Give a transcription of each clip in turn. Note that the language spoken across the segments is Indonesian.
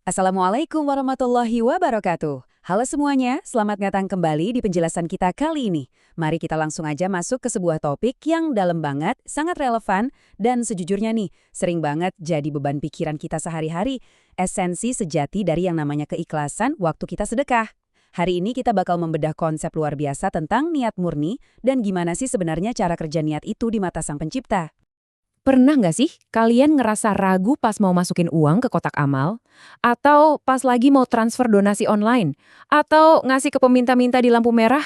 Assalamualaikum warahmatullahi wabarakatuh. Halo semuanya, selamat datang kembali di penjelasan kita kali ini. Mari kita langsung aja masuk ke sebuah topik yang dalam banget, sangat relevan, dan sejujurnya nih, sering banget jadi beban pikiran kita sehari-hari. Esensi sejati dari yang namanya keikhlasan waktu kita sedekah. Hari ini kita bakal membedah konsep luar biasa tentang niat murni dan gimana sih sebenarnya cara kerja niat itu di mata Sang Pencipta. Pernah nggak sih kalian ngerasa ragu pas mau masukin uang ke kotak amal? Atau pas lagi mau transfer donasi online? Atau ngasih ke peminta-minta di lampu merah?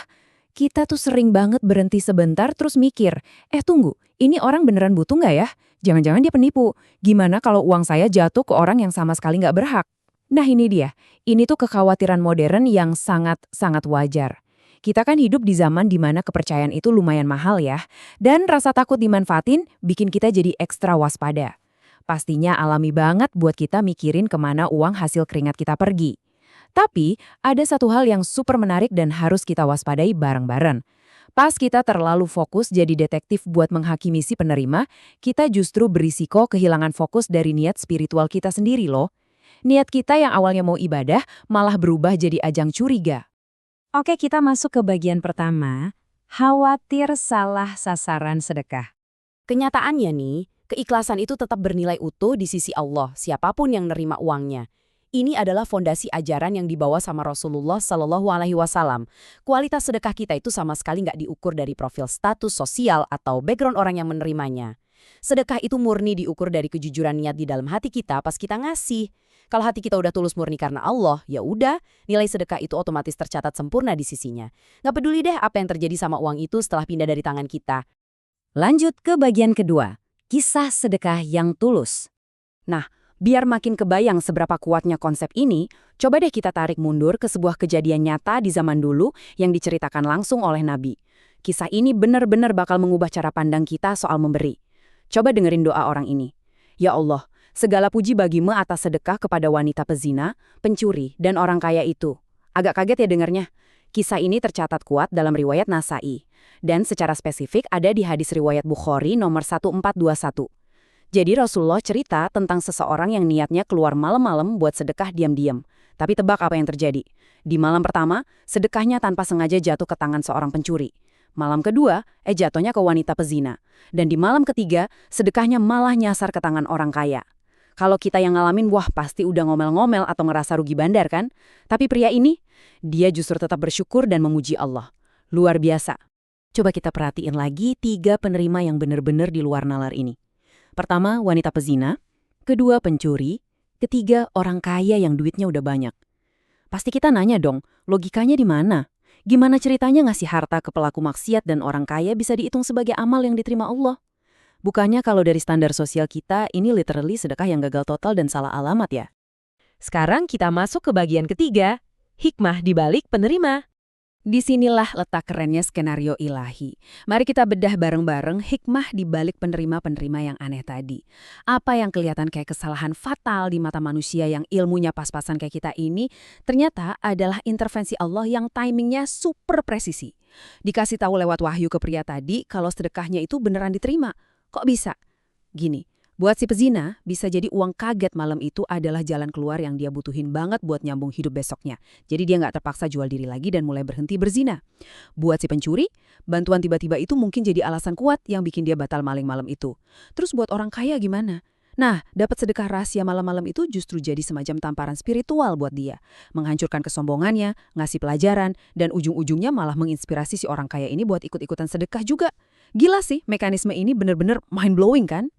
Kita tuh sering banget berhenti sebentar terus mikir, tunggu, ini orang beneran butuh nggak ya? Jangan-jangan dia penipu. Gimana kalau uang saya jatuh ke orang yang sama sekali nggak berhak? Nah ini dia, ini tuh kekhawatiran modern yang sangat-sangat wajar. Kita kan hidup di zaman di mana kepercayaan itu lumayan mahal ya, dan rasa takut dimanfaatin bikin kita jadi ekstra waspada. Pastinya alami banget buat kita mikirin kemana uang hasil keringat kita pergi. Tapi, ada satu hal yang super menarik dan harus kita waspadai bareng-bareng. Pas kita terlalu fokus jadi detektif buat menghakimi si penerima, kita justru berisiko kehilangan fokus dari niat spiritual kita sendiri loh. Niat kita yang awalnya mau ibadah malah berubah jadi ajang curiga. Oke, kita masuk ke bagian pertama, khawatir salah sasaran sedekah. Kenyataannya nih, keikhlasan itu tetap bernilai utuh di sisi Allah, siapapun yang nerima uangnya. Ini adalah fondasi ajaran yang dibawa sama Rasulullah Shallallahu Alaihi Wasallam. Kualitas sedekah kita itu sama sekali nggak diukur dari profil status sosial atau background orang yang menerimanya. Sedekah itu murni diukur dari kejujuran niat di dalam hati kita pas kita ngasih. Kalau hati kita udah tulus murni karena Allah, ya udah, nilai sedekah itu otomatis tercatat sempurna di sisinya. Nggak peduli deh apa yang terjadi sama uang itu setelah pindah dari tangan kita. Lanjut ke bagian kedua, kisah sedekah yang tulus. Nah, biar makin kebayang seberapa kuatnya konsep ini, coba deh kita tarik mundur ke sebuah kejadian nyata di zaman dulu yang diceritakan langsung oleh Nabi. Kisah ini benar-benar bakal mengubah cara pandang kita soal memberi. Coba dengerin doa orang ini. Ya Allah, segala puji bagimu atas sedekah kepada wanita pezina, pencuri, dan orang kaya itu. Agak kaget ya dengarnya. Kisah ini tercatat kuat dalam riwayat Nasai. Dan secara spesifik ada di hadis riwayat Bukhari nomor 1421. Jadi Rasulullah cerita tentang seseorang yang niatnya keluar malam-malam buat sedekah diam-diam. Tapi tebak apa yang terjadi? Di malam pertama, sedekahnya tanpa sengaja jatuh ke tangan seorang pencuri. Malam kedua, jatuhnya ke wanita pezina. Dan di malam ketiga, sedekahnya malah nyasar ke tangan orang kaya. Kalau kita yang ngalamin, wah pasti udah ngomel-ngomel atau ngerasa rugi bandar kan? Tapi pria ini, dia justru tetap bersyukur dan memuji Allah. Luar biasa. Coba kita perhatiin lagi 3 penerima yang benar-benar di luar nalar ini. Pertama, wanita pezina. Kedua, pencuri. Ketiga, orang kaya yang duitnya udah banyak. Pasti kita nanya dong, logikanya di mana? Gimana ceritanya ngasih harta ke pelaku maksiat dan orang kaya bisa dihitung sebagai amal yang diterima Allah? Bukannya kalau dari standar sosial kita, ini literally sedekah yang gagal total dan salah alamat ya? Sekarang kita masuk ke bagian ketiga, hikmah di balik penerima. Disinilah letak kerennya skenario ilahi. Mari kita bedah bareng-bareng hikmah di balik penerima-penerima yang aneh tadi. Apa yang kelihatan kayak kesalahan fatal di mata manusia yang ilmunya pas-pasan kayak kita ini, ternyata adalah intervensi Allah yang timingnya super presisi. Dikasih tahu lewat wahyu ke pria tadi kalau sedekahnya itu beneran diterima. Kok bisa? Gini. Buat si pezina, bisa jadi uang kaget malam itu adalah jalan keluar yang dia butuhin banget buat nyambung hidup besoknya. Jadi dia nggak terpaksa jual diri lagi dan mulai berhenti berzina. Buat si pencuri, bantuan tiba-tiba itu mungkin jadi alasan kuat yang bikin dia batal maling malam itu. Terus buat orang kaya gimana? Nah, dapat sedekah rahasia malam-malam itu justru jadi semacam tamparan spiritual buat dia. Menghancurkan kesombongannya, ngasih pelajaran, dan ujung-ujungnya malah menginspirasi si orang kaya ini buat ikut-ikutan sedekah juga. Gila sih, mekanisme ini bener-bener mind-blowing kan?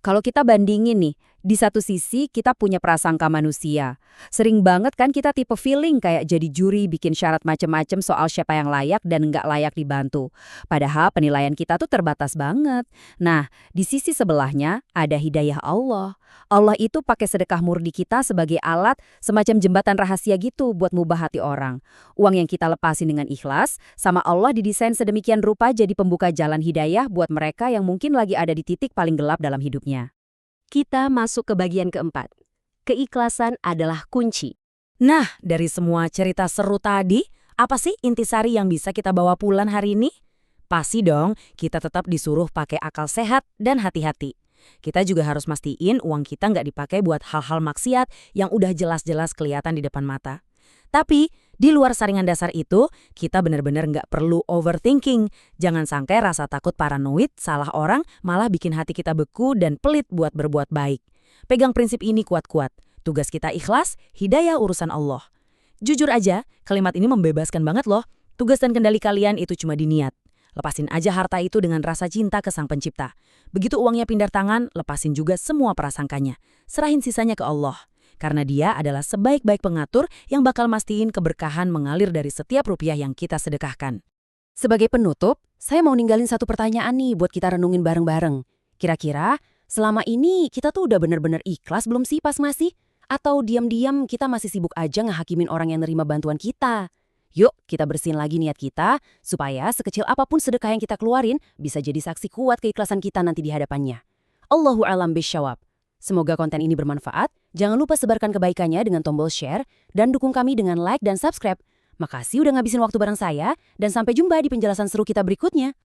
Kalau kita bandingin nih, di satu sisi kita punya prasangka manusia. Sering banget kan kita tipe feeling kayak jadi juri bikin syarat macem-macem soal siapa yang layak dan nggak layak dibantu. Padahal penilaian kita tuh terbatas banget. Nah, di sisi sebelahnya ada hidayah Allah. Allah itu pakai sedekah murni kita sebagai alat semacam jembatan rahasia gitu buat mubah hati orang. Uang yang kita lepasin dengan ikhlas, sama Allah didesain sedemikian rupa jadi pembuka jalan hidayah buat mereka yang mungkin lagi ada di titik paling gelap dalam hidupnya. Kita masuk ke bagian keempat. Keikhlasan adalah kunci. Nah, dari semua cerita seru tadi, apa sih intisari yang bisa kita bawa pulang hari ini? Pasti dong, kita tetap disuruh pakai akal sehat dan hati-hati. Kita juga harus mastiin uang kita nggak dipakai buat hal-hal maksiat yang udah jelas-jelas kelihatan di depan mata. Tapi, di luar saringan dasar itu, kita benar-benar nggak perlu overthinking. Jangan sampai rasa takut paranoid, salah orang, malah bikin hati kita beku dan pelit buat berbuat baik. Pegang prinsip ini kuat-kuat. Tugas kita ikhlas, hidayah urusan Allah. Jujur aja, kalimat ini membebaskan banget loh. Tugas dan kendali kalian itu cuma di niat. Lepasin aja harta itu dengan rasa cinta ke Sang Pencipta. Begitu uangnya pindah tangan, lepasin juga semua prasangkanya. Serahin sisanya ke Allah. Karena Dia adalah sebaik-baik pengatur yang bakal mastiin keberkahan mengalir dari setiap rupiah yang kita sedekahkan. Sebagai penutup, saya mau ninggalin satu pertanyaan nih buat kita renungin bareng-bareng. Kira-kira, selama ini kita tuh udah bener-bener ikhlas belum sih pas ngasih? Atau diam-diam kita masih sibuk aja ngehakimin orang yang nerima bantuan kita? Yuk, kita bersihin lagi niat kita, supaya sekecil apapun sedekah yang kita keluarin bisa jadi saksi kuat keikhlasan kita nanti di hadapannya. Allahu a'lam bishawab. Semoga konten ini bermanfaat. Jangan lupa sebarkan kebaikannya dengan tombol share dan dukung kami dengan like dan subscribe. Makasih udah ngabisin waktu bareng saya dan sampai jumpa di penjelasan seru kita berikutnya.